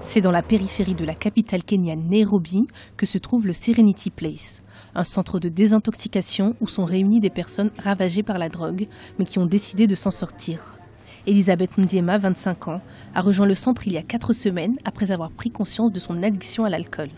C'est dans la périphérie de la capitale kenyane Nairobi que se trouve le Serenity Place, un centre de désintoxication où sont réunies des personnes ravagées par la drogue, mais qui ont décidé de s'en sortir. Elisabeth Ndiema, 25 ans, a rejoint le centre il y a 4 semaines après avoir pris conscience de son addiction à l'alcool.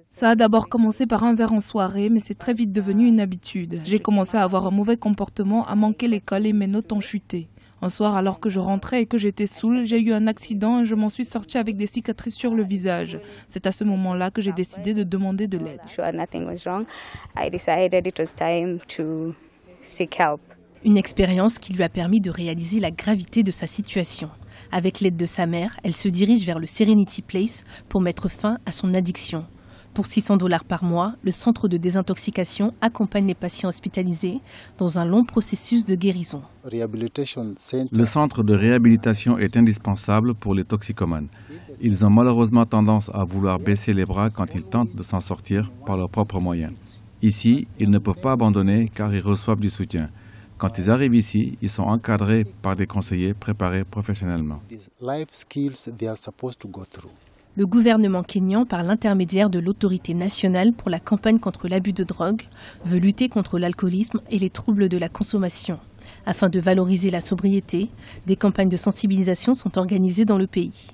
Ça a d'abord commencé par un verre en soirée, mais c'est très vite devenu une habitude. J'ai commencé à avoir un mauvais comportement, à manquer l'école et mes notes ont chuté. Un soir, alors que je rentrais et que j'étais saoule, j'ai eu un accident et je m'en suis sortie avec des cicatrices sur le visage. C'est à ce moment-là que j'ai décidé de demander de l'aide. Une expérience qui lui a permis de réaliser la gravité de sa situation. Avec l'aide de sa mère, elle se dirige vers le Serenity Place pour mettre fin à son addiction. Pour $600 par mois, le centre de désintoxication accompagne les patients hospitalisés dans un long processus de guérison. Le centre de réhabilitation est indispensable pour les toxicomanes. Ils ont malheureusement tendance à vouloir baisser les bras quand ils tentent de s'en sortir par leurs propres moyens. Ici, ils ne peuvent pas abandonner car ils reçoivent du soutien. Quand ils arrivent ici, ils sont encadrés par des conseillers préparés professionnellement. Le gouvernement kényan, par l'intermédiaire de l'autorité nationale pour la campagne contre l'abus de drogue, veut lutter contre l'alcoolisme et les troubles de la consommation. Afin de valoriser la sobriété, des campagnes de sensibilisation sont organisées dans le pays.